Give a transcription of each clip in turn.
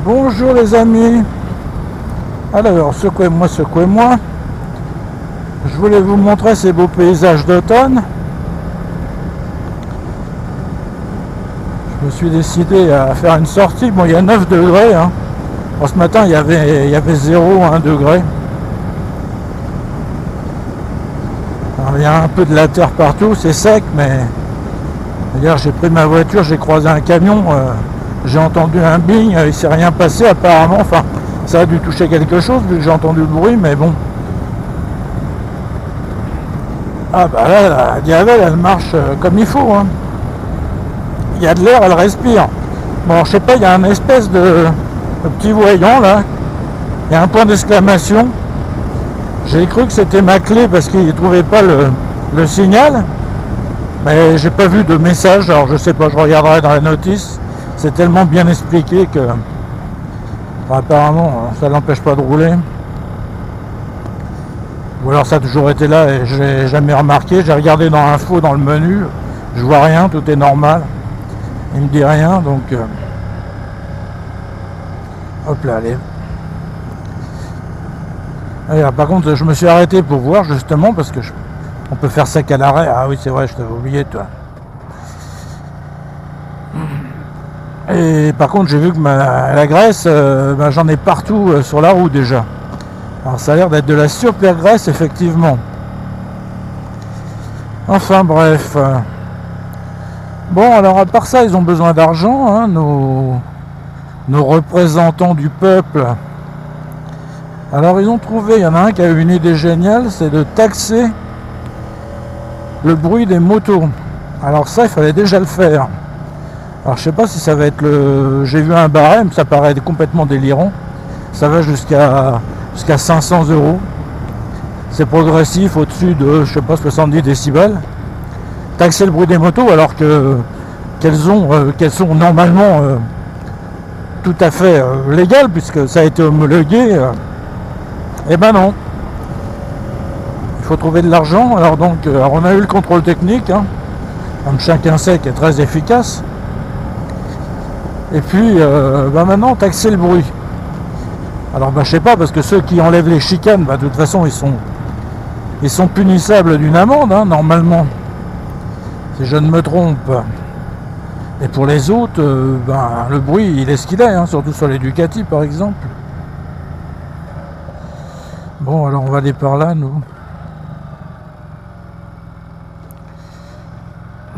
Bonjour les amis. Alors, secouez-moi. Je voulais vous montrer ces beaux paysages d'automne. Je me suis décidé à faire une sortie. Bon, il y a 9 degrés. Hein. Ce matin, il y avait 0, 1 degré. Alors, il y a un peu de la terre partout, c'est sec, mais... D'ailleurs, j'ai pris ma voiture, j'ai croisé un camion, j'ai entendu un bing, il s'est rien passé apparemment. Enfin, ça a dû toucher quelque chose vu que j'ai entendu le bruit, mais bon. Ah bah là, la Diavel, elle marche comme il faut. Hein. Il y a de l'air, elle respire. Bon, je sais pas, il y a un espèce de petit voyant là. Il y a un point d'exclamation. J'ai cru que c'était ma clé parce qu'il ne trouvait pas le signal. Mais j'ai pas vu de message, alors je sais pas, je regarderai dans la notice. C'est tellement bien expliqué que apparemment ça l'empêche pas de rouler. Ou alors ça a toujours été là et je l'ai jamais remarqué. J'ai regardé dans l'info, dans le menu, je vois rien, tout est normal. Il me dit rien, donc hop là, allez. Alors, par contre, je me suis arrêté pour voir justement parce que on peut faire ça qu'à l'arrêt. Ah oui, c'est vrai, je t'avais oublié, toi. Et par contre, j'ai vu que la graisse, j'en ai partout sur la roue déjà. Alors ça a l'air d'être de la super graisse, effectivement. Enfin bref. Bon, alors à part ça, ils ont besoin d'argent, hein, nos représentants du peuple. Alors ils ont trouvé, il y en a un qui a eu une idée géniale, c'est de taxer le bruit des motos. Alors ça, il fallait déjà le faire. Alors je sais pas si ça va être j'ai vu un barème, ça paraît complètement délirant. Ça va jusqu'à 500 €. C'est progressif au-dessus de, je sais pas, 70 décibels. Taxer le bruit des motos alors qu'elles sont normalement tout à fait légales puisque ça a été homologué. Eh ben non. Il faut trouver de l'argent. Alors on a eu le contrôle technique, hein, comme chacun sait, qui est très efficace. Et puis maintenant taxer le bruit. Alors je sais pas, parce que ceux qui enlèvent les chicanes, de toute façon ils sont punissables d'une amende, hein, normalement. Si je ne me trompe. Et pour les autres, le bruit il est ce qu'il est, hein, surtout sur les Ducati par exemple. Bon, alors on va aller par là, nous.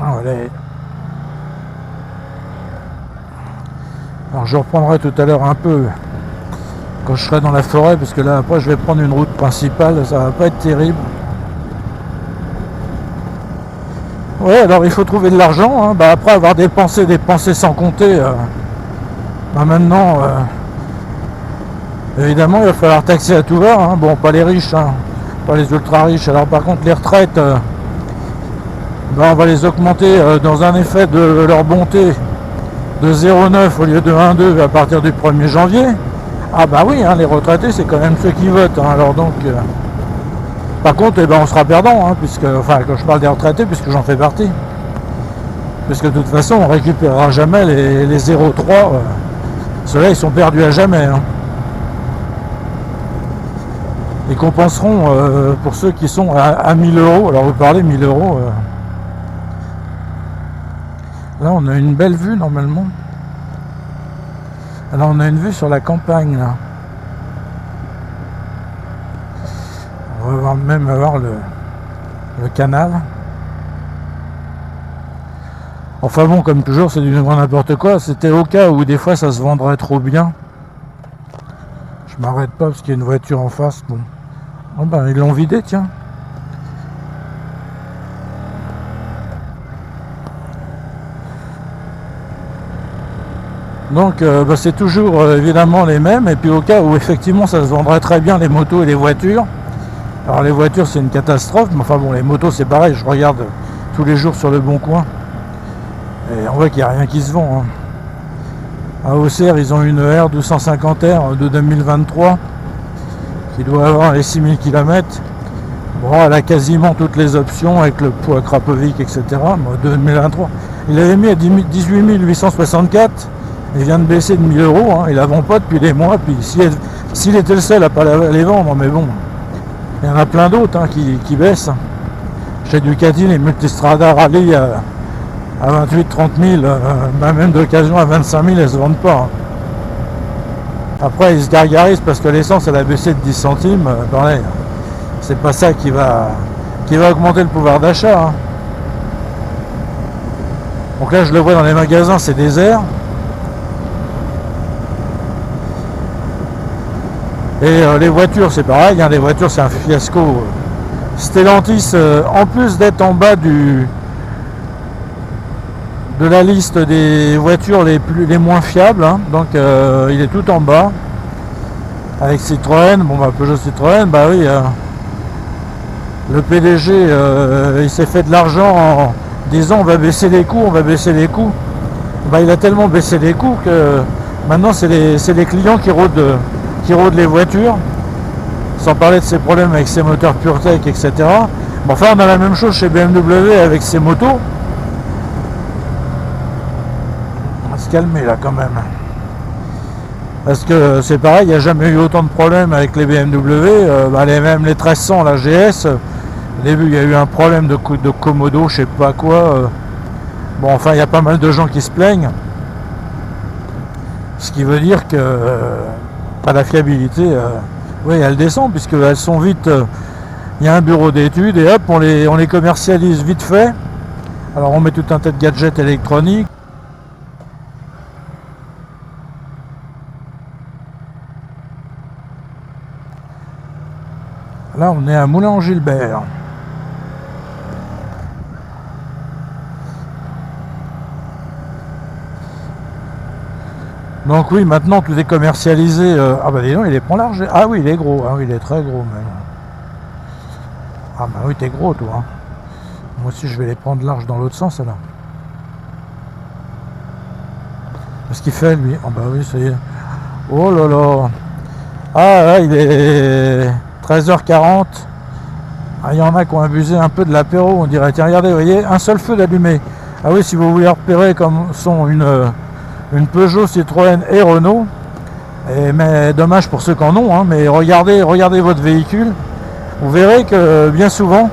Allez. Alors je reprendrai tout à l'heure un peu quand je serai dans la forêt, parce que là après je vais prendre une route principale, ça va pas être terrible. Ouais, alors il faut trouver de l'argent, hein. Après avoir dépensé sans compter, maintenant évidemment il va falloir taxer à tout va, hein. Bon, pas les riches, hein, pas les ultra riches. Alors par contre les retraites, on va les augmenter dans un effet de leur bonté de 0,9 au lieu de 1,2 à partir du 1er janvier. Ah bah oui, hein, les retraités c'est quand même ceux qui votent, hein. Alors donc par contre on sera perdant, hein, quand je parle des retraités, puisque j'en fais partie, puisque de toute façon on récupérera jamais les 0,3, ceux-là ils sont perdus à jamais, hein. Ils compenseront pour ceux qui sont à 1 000 €. Alors vous parlez 1 000 €, là on a une belle vue normalement. Alors on a une vue sur la campagne là. On va même avoir le canal. Enfin bon, comme toujours, c'est du grand n'importe quoi. C'était au cas où des fois ça se vendrait trop bien. Je m'arrête pas parce qu'il y a une voiture en face. Bon, ils l'ont vidé, tiens. Donc c'est toujours évidemment les mêmes. Et puis au cas où effectivement ça se vendrait très bien, les motos et les voitures. Alors les voitures c'est une catastrophe, mais enfin bon, les motos c'est pareil, je regarde tous les jours sur le Bon Coin et on voit qu'il n'y a rien qui se vend, hein. À Auxerre ils ont une R250R de 2023 qui doit avoir les 6000 km. Bon, elle a quasiment toutes les options avec le poids Krapovic, etc. 2023. Il avait mis à 18 864 Il vient de baisser de 1000 euros, hein, ils la vend pas depuis des mois, puis s'il était le seul à pas les vendre, mais bon, il y en a plein d'autres, hein, qui baissent. Chez Ducati, les Multistrada Rally à 28-30 000, même d'occasion à 25 000, elles se vendent pas. Hein. Après, ils se gargarisent parce que l'essence, elle a baissé de 10 centimes. C'est pas ça qui va augmenter le pouvoir d'achat. Hein. Donc là, je le vois dans les magasins, c'est désert. Et les voitures, c'est pareil, hein, les voitures, c'est un fiasco. Stellantis, en plus d'être en bas de la liste des voitures les moins fiables, hein, donc il est tout en bas. Avec Citroën, bon bah Peugeot Citroën, bah oui, le PDG, il s'est fait de l'argent en disant on va baisser les coûts, Bah, il a tellement baissé les coûts que maintenant c'est les clients qui rôdent les voitures, sans parler de ses problèmes avec ses moteurs PureTech, etc. Bon, enfin, on a la même chose chez BMW avec ses motos. On va se calmer là quand même. Parce que c'est pareil, il n'y a jamais eu autant de problèmes avec les BMW. Même les 1300, la GS, au début il y a eu un problème de Komodo, je sais pas quoi. Bon, enfin, il y a pas mal de gens qui se plaignent. Ce qui veut dire que la fiabilité, oui, elle descend, puisqu'elles sont vite. Il y a un bureau d'études et hop, on les commercialise vite fait. Alors on met tout un tas de gadgets électroniques. Là, on est à Moulin-en-Gilbert. Donc oui, maintenant tout est commercialisé. Ah bah dis donc, il est pas large. Ah oui, il est gros. Ah oui, il est très gros même. Ah bah oui, t'es gros toi. Hein. Moi aussi, je vais les prendre large dans l'autre sens là. Qu'est-ce qu'il fait lui? Ah bah oui, ça y est. Oh là là. Ah là, il est 13h40. Ah, il y en a qui ont abusé un peu de l'apéro, on dirait. Tiens, regardez, vous voyez, un seul feu d'allumé. Ah oui, si vous voulez repérer comme sont une Peugeot, Citroën et Renault, mais dommage pour ceux qui en ont, hein, mais regardez votre véhicule, vous verrez que bien souvent,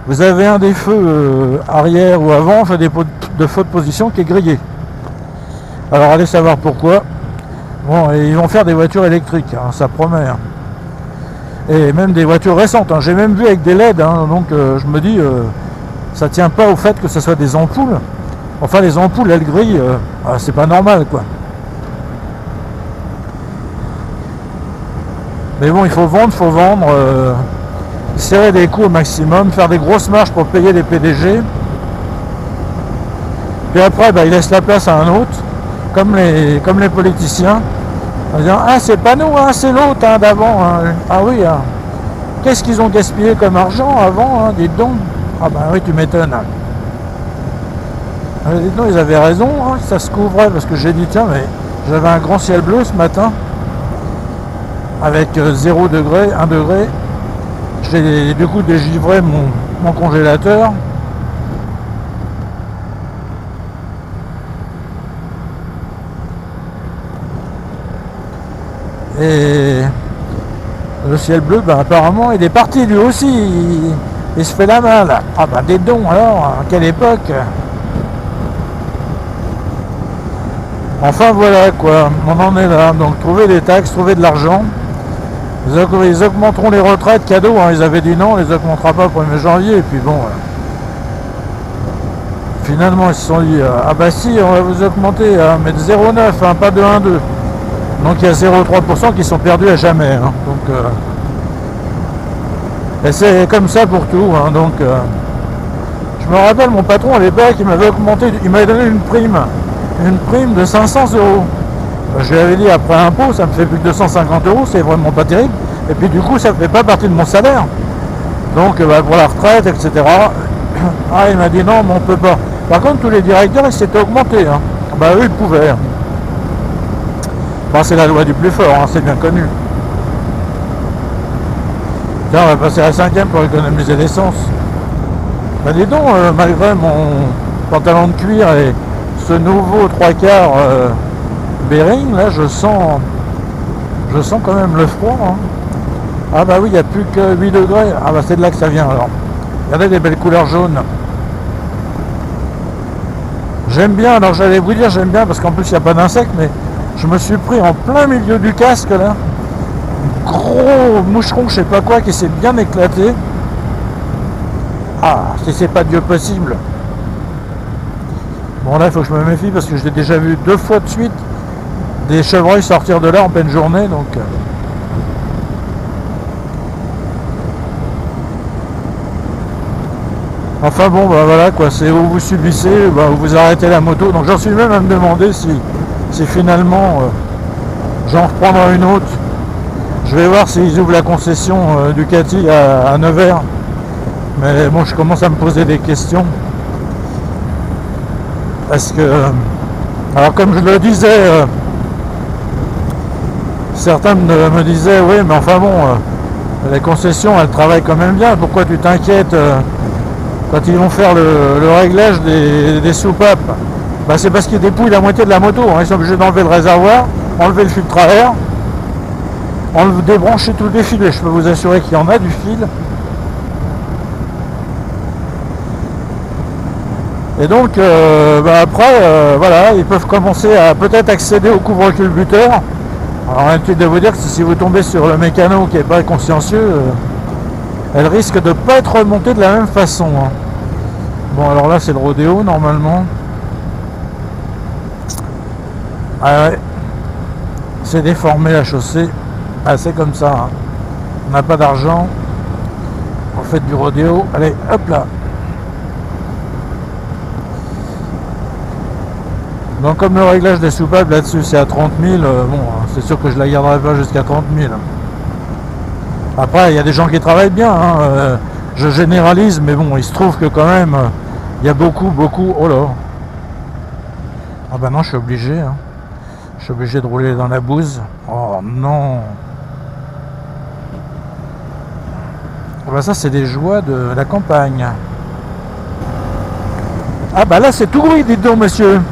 vous avez un des feux arrière ou avant, enfin des feux de position qui est grillé. Alors allez savoir pourquoi. Bon, et ils vont faire des voitures électriques, hein, ça promet. Hein. Et même des voitures récentes, hein. J'ai même vu avec des LED, hein, donc je me dis, ça tient pas au fait que ce soit des ampoules. Enfin, les ampoules, elles grillent, c'est pas normal, quoi. Mais bon, il faut vendre, serrer les coûts au maximum, faire des grosses marges pour payer les PDG. Puis après, bah, ils laissent la place à un autre, comme les politiciens, en disant « Ah, c'est pas nous, hein, c'est l'autre hein, d'avant. Hein. Ah oui, hein. Qu'est-ce qu'ils ont gaspillé comme argent avant, hein, dites donc. Ah bah oui, tu m'étonnes. Hein. Non, ils avaient raison, hein, ça se couvrait parce que j'ai dit tiens, mais j'avais un grand ciel bleu ce matin avec 0 degré, 1 degré. J'ai du coup dégivré mon congélateur. Et le ciel bleu, ben, apparemment, il est parti lui aussi. Il se fait la malle. Ah bah des dons alors, à quelle époque? Enfin voilà quoi, on en est là, donc trouver des taxes, trouver de l'argent. Ils augmenteront les retraites cadeaux, hein. Ils avaient dit non, on les augmentera pas pour le 1er janvier, et puis bon, finalement ils se sont dit, ah bah si, on va vous augmenter, hein, mais de 0,9, hein, pas de 1,2. Donc il y a 0,3% qui sont perdus à jamais. Hein. Donc, et c'est comme ça pour tout, hein. Donc je me rappelle mon patron à l'époque, il m'avait augmenté, il m'avait donné une prime de 500 euros. Je lui avais dit après impôt, ça me fait plus que 250 euros, c'est vraiment pas terrible. Et puis du coup, ça ne fait pas partie de mon salaire. Donc pour la retraite, etc. Ah, il m'a dit non, mais on peut pas. Par contre, tous les directeurs, ils s'étaient augmentés. Hein. Bah eux, ils pouvaient. Bon, c'est la loi du plus fort, hein, c'est bien connu. Tiens, on va passer à la 5e pour économiser l'essence. Bah dis donc, malgré mon pantalon de cuir et ce nouveau 3/4 Bearing, là, je sens quand même le froid. Hein. Ah bah oui, il n'y a plus que 8 degrés. Ah bah c'est de là que ça vient alors. Regardez les belles couleurs jaunes. J'aime bien, alors j'allais vous dire j'aime bien parce qu'en plus il n'y a pas d'insectes, mais je me suis pris en plein milieu du casque là. Un gros moucheron, je sais pas quoi, qui s'est bien éclaté. Ah, si c'est pas Dieu possible. Bon là il faut que je me méfie parce que j'ai déjà vu 2 fois de suite des chevreuils sortir de là en pleine journée, donc... Enfin bon, bah voilà quoi, c'est où vous subissez, bah, où vous arrêtez la moto. Donc j'en suis même à me demander si finalement j'en reprendrai une autre. Je vais voir s'ils ouvrent la concession Ducati à Nevers. Mais bon, je commence à me poser des questions. Parce que, alors comme je le disais, certains me disaient, oui mais enfin bon, les concessions elles travaillent quand même bien, pourquoi tu t'inquiètes quand ils vont faire le réglage des soupapes? Bah c'est parce qu'ils dépouillent la moitié de la moto, hein. Ils sont obligés d'enlever le réservoir, enlever le filtre à air, débrancher tout le défilé. Je peux vous assurer qu'il y en a du fil. Et donc bah après voilà, ils peuvent commencer à peut-être accéder au couvre-culbuteur. Alors inutile de vous dire que si vous tombez sur le mécano qui n'est pas consciencieux, elle risque de ne pas être remontée de la même façon. Hein. Bon alors là c'est le rodéo normalement. Ah ouais. C'est déformé la chaussée. Ah c'est comme ça. Hein. On n'a pas d'argent. On fait du rodéo. Allez, hop là. Donc comme le réglage des soupapes là-dessus c'est à 30 000, bon c'est sûr que je la garderai pas jusqu'à 30 000. Après il y a des gens qui travaillent bien, hein, je généralise, mais bon il se trouve que quand même il y a beaucoup, oh là. Ah bah non je suis obligé, hein. Je suis obligé de rouler dans la bouse. Oh non. Ah bah ça c'est des joies de la campagne. Ah bah là c'est tout gris, dites donc monsieur.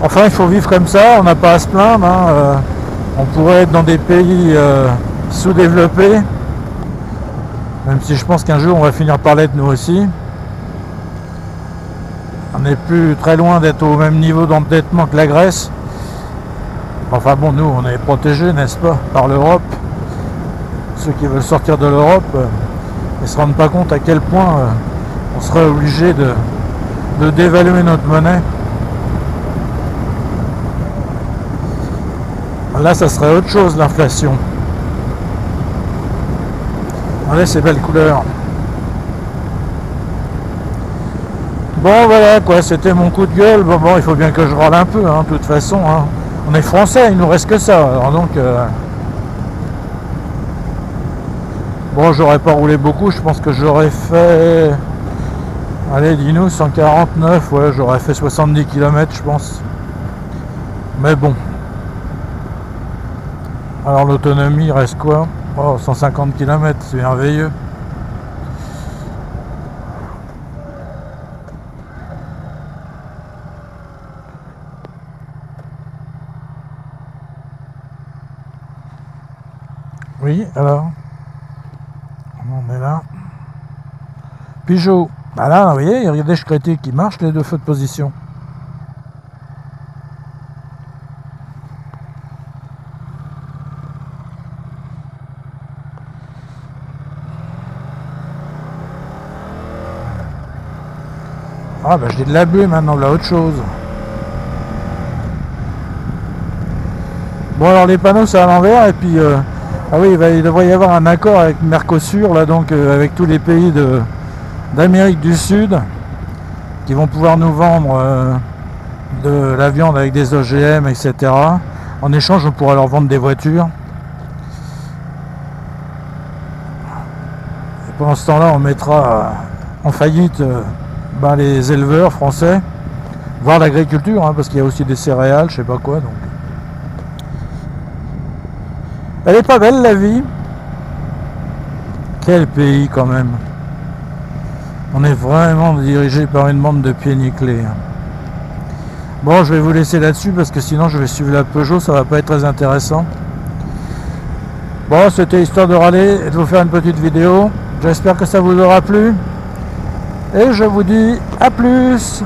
Enfin, il faut vivre comme ça, on n'a pas à se plaindre. Hein. On pourrait être dans des pays sous-développés, même si je pense qu'un jour on va finir par l'être nous aussi. On n'est plus très loin d'être au même niveau d'endettement que la Grèce. Enfin bon, nous on est protégés, n'est-ce pas, par l'Europe. Ceux qui veulent sortir de l'Europe, ils ne se rendent pas compte à quel point on serait obligé de dévaluer notre monnaie. Là, ça serait autre chose, l'inflation. Regardez ces belles couleurs. Bon, voilà, quoi, c'était mon coup de gueule. Bon, il faut bien que je râle un peu, hein, de toute façon. Hein. On est français, il nous reste que ça. Alors donc, bon, j'aurais pas roulé beaucoup. Je pense que j'aurais fait... Allez, dis-nous, 149. Ouais, j'aurais fait 70 km, je pense. Mais bon. Alors l'autonomie reste quoi? Oh, 150 km, c'est merveilleux. Oui, alors on est là. Peugeot. Bah là, vous voyez, il y a des critiques qui marchent, les deux feux de position. Ah bah j'ai de la buée maintenant, là autre chose. Bon alors les panneaux c'est à l'envers et puis ah oui il devrait y avoir un accord avec Mercosur là donc avec tous les pays d'Amérique du Sud qui vont pouvoir nous vendre de la viande avec des OGM etc. En échange on pourra leur vendre des voitures. Et pendant ce temps-là on mettra en faillite les éleveurs français, voire l'agriculture, hein, parce qu'il y a aussi des céréales, je sais pas quoi. Donc, elle est pas belle la vie. Quel pays quand même. On est vraiment dirigé par une bande de pieds nickelés. Bon, je vais vous laisser là-dessus parce que sinon je vais suivre la Peugeot, ça va pas être très intéressant. Bon, c'était histoire de râler et de vous faire une petite vidéo. J'espère que ça vous aura plu. Et je vous dis à plus.